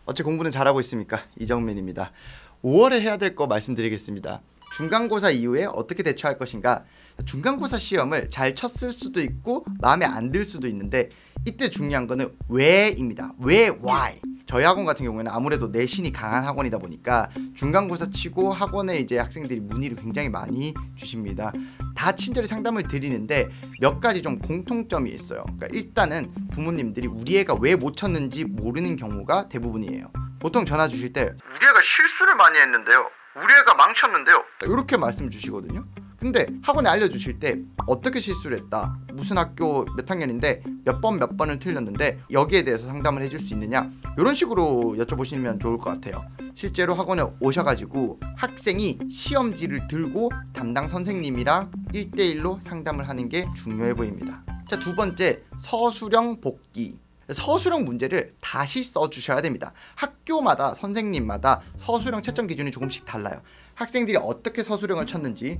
어째 공부는 잘하고 있습니까? 이정민입니다. 5월에 해야 될 거 말씀드리겠습니다. 중간고사 이후에 어떻게 대처할 것인가. 중간고사 시험을 잘 쳤을 수도 있고 마음에 안 들 수도 있는데 이때 중요한 거는 왜입니다. 왜, why. 저희 학원 같은 경우에는 아무래도 내신이 강한 학원이다 보니까 중간고사 치고 학원에 이제 학생들이 문의를 굉장히 많이 주십니다. 다 친절히 상담을 드리는데 몇 가지 좀 공통점이 있어요. 그러니까 일단은 부모님들이 우리 애가 왜 못 쳤는지 모르는 경우가 대부분이에요. 보통 전화 주실 때 우리 애가 실수를 많이 했는데요, 우리 애가 망쳤는데요, 이렇게 말씀 주시거든요. 근데 학원에 알려주실 때 어떻게 실수를 했다, 무슨 학교 몇 학년인데 몇 번을 틀렸는데 여기에 대해서 상담을 해줄 수 있느냐, 이런 식으로 여쭤보시면 좋을 것 같아요. 실제로 학원에 오셔가지고 학생이 시험지를 들고 담당 선생님이랑 1대1로 상담을 하는 게 중요해 보입니다. 자, 두 번째, 서술형 복기. 서술형 문제를 다시 써주셔야 됩니다. 학교마다 선생님마다 서술형 채점 기준이 조금씩 달라요. 학생들이 어떻게 서술형을 쳤는지,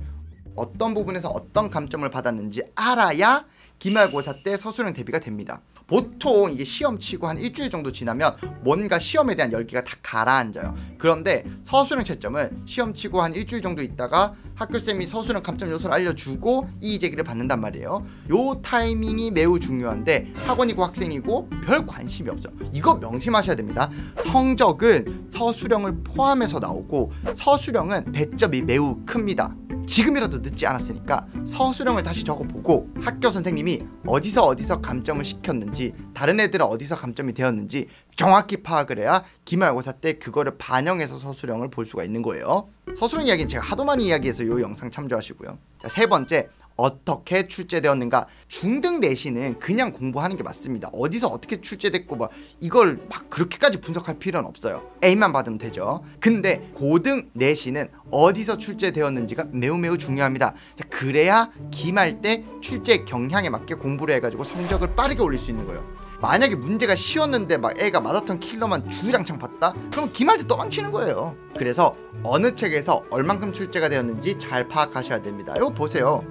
어떤 부분에서 어떤 감점을 받았는지 알아야 기말고사 때 서술형 대비가 됩니다. 보통 이게 시험 치고 한 일주일 정도 지나면 뭔가 시험에 대한 열기가 다 가라앉아요. 그런데 서술형 채점은 시험 치고 한 일주일 정도 있다가 학교쌤이 서술형 감점 요소를 알려주고 이의제기를 받는단 말이에요. 요 타이밍이 매우 중요한데 학원이고 학생이고 별 관심이 없어요. 이거 명심하셔야 됩니다. 성적은 서술형을 포함해서 나오고 서술형은 배점이 매우 큽니다. 지금이라도 늦지 않았으니까 서술형을 다시 적어보고 학교 선생님이 어디서 감점을 시켰는지, 다른 애들은 어디서 감점이 되었는지 정확히 파악을 해야 기말고사 때 그거를 반영해서 서술형을 볼 수가 있는 거예요. 서술형 이야기는 제가 하도 많이 이야기해서 이 영상 참조하시고요. 자, 세 번째, 어떻게 출제되었는가. 중등 내신은 그냥 공부하는 게 맞습니다. 어디서 어떻게 출제됐고 막 이걸 막 그렇게까지 분석할 필요는 없어요. A만 받으면 되죠. 근데 고등 내신은 어디서 출제되었는지가 매우 중요합니다. 자, 그래야 기말 때 출제 경향에 맞게 공부를 해가지고 성적을 빠르게 올릴 수 있는 거예요. 만약에 문제가 쉬웠는데 막 애가 마라톤 킬러만 주장창 봤다? 그럼 기말 때 또 망치는 거예요. 그래서 어느 책에서 얼만큼 출제가 되었는지 잘 파악하셔야 됩니다. 이거 보세요.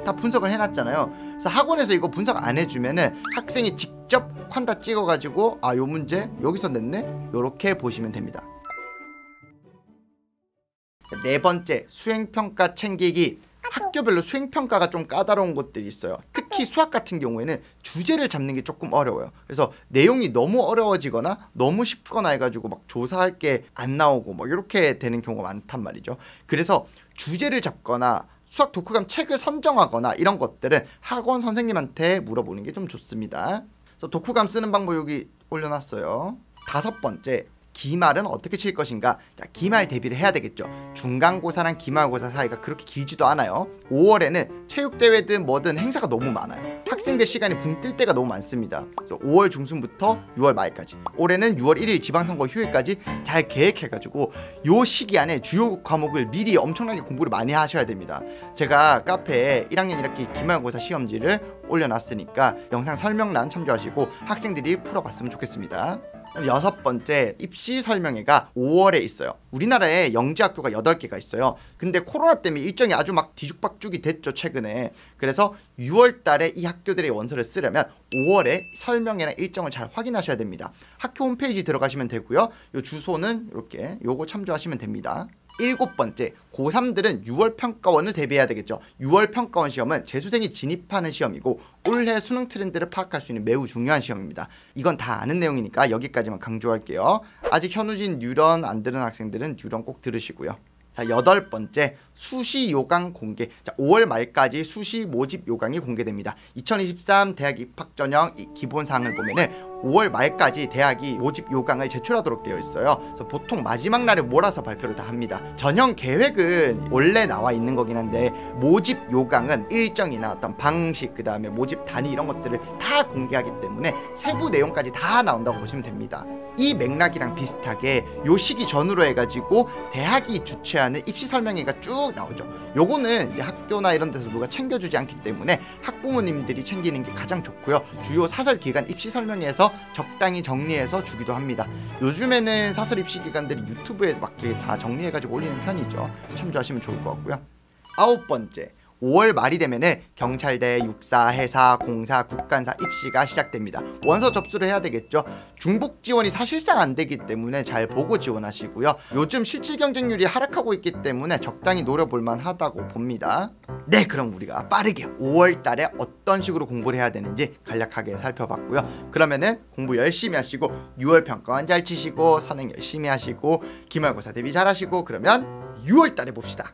다 분석을 해놨잖아요. 그래서 학원에서 이거 분석 안 해주면은 학생이 직접 콴다 찍어가지고 아, 요 문제 여기서 냈네? 요렇게 보시면 됩니다. 네 번째, 수행평가 챙기기. 학교별로 수행평가가 좀 까다로운 것들이 있어요. 특히 수학 같은 경우에는 주제를 잡는 게 조금 어려워요. 그래서 내용이 너무 어려워지거나 너무 쉽거나 해가지고 막 조사할 게 안 나오고 뭐 이렇게 되는 경우가 많단 말이죠. 그래서 주제를 잡거나 수학 독후감 책을 선정하거나 이런 것들은 학원 선생님한테 물어보는 게 좀 좋습니다. 그래서 독후감 쓰는 방법 여기 올려놨어요. 다섯 번째, 기말은 어떻게 칠 것인가. 자, 기말 대비를 해야 되겠죠. 중간고사랑 기말고사 사이가 그렇게 길지도 않아요. 5월에는 체육대회든 뭐든 행사가 너무 많아요. 학생들 시간이 붕 뜰 때가 너무 많습니다. 그래서 5월 중순부터 6월 말까지, 올해는 6월 1일 지방선거 휴일까지 잘 계획해가지고 요 시기 안에 주요 과목을 미리 엄청나게 공부를 많이 하셔야 됩니다. 제가 카페에 1학년 1학기 기말고사 시험지를 올려놨으니까 영상 설명란 참조하시고 학생들이 풀어봤으면 좋겠습니다. 여섯 번째, 입시 설명회가 5월에 있어요. 우리나라에 영재학교가 8개가 있어요. 근데 코로나 때문에 일정이 아주 막 뒤죽박죽이 됐죠, 최근에. 그래서 6월 달에 이 학교들의 원서를 쓰려면 5월에 설명회나 일정을 잘 확인하셔야 됩니다. 학교 홈페이지 들어가시면 되고요. 요 주소는 이렇게 요거 참조하시면 됩니다. 일곱 번째, 고3들은 6월 평가원을 대비해야 되겠죠. 6월 평가원 시험은 재수생이 진입하는 시험이고 올해 수능 트렌드를 파악할 수 있는 매우 중요한 시험입니다. 이건 다 아는 내용이니까 여기까지만 강조할게요. 아직 현우진 뉴런 안 들은 학생들은 뉴런 꼭 들으시고요. 자, 여덟 번째, 수시 요강 공개. 자, 5월 말까지 수시 모집 요강이 공개됩니다. 2023 대학 입학 전형 기본 사항을 보면은 5월 말까지 대학이 모집 요강을 제출하도록 되어 있어요. 그래서 보통 마지막 날에 몰아서 발표를 다 합니다. 전형 계획은 원래 나와 있는 거긴 한데 모집 요강은 일정이나 어떤 방식, 그 다음에 모집 단위 이런 것들을 다 공개하기 때문에 세부 내용까지 다 나온다고 보시면 됩니다. 이 맥락이랑 비슷하게 요 시기 전후로 해가지고 대학이 주최하는 입시 설명회가 쭉 나오죠. 요거는 이제 학교나 이런 데서 누가 챙겨주지 않기 때문에 학부모님들이 챙기는 게 가장 좋고요. 주요 사설 기간 입시 설명회에서 적당히 정리해서 주기도 합니다. 요즘에는 사설 입시 기관들이 유튜브에 맞게 다 정리해가지고 올리는 편이죠. 참조하시면 좋을 것 같고요. 아홉 번째, 5월 말이 되면은 경찰대, 육사, 해사, 공사, 국간사 입시가 시작됩니다. 원서 접수를 해야 되겠죠. 중복 지원이 사실상 안 되기 때문에 잘 보고 지원하시고요. 요즘 실질 경쟁률이 하락하고 있기 때문에 적당히 노려볼 만하다고 봅니다. 네, 그럼 우리가 빠르게 5월 달에 어떤 식으로 공부를 해야 되는지 간략하게 살펴봤고요. 그러면은 공부 열심히 하시고 6월 평가원 잘 치시고 선행 열심히 하시고 기말고사 대비 잘 하시고 그러면 6월 달에 봅시다.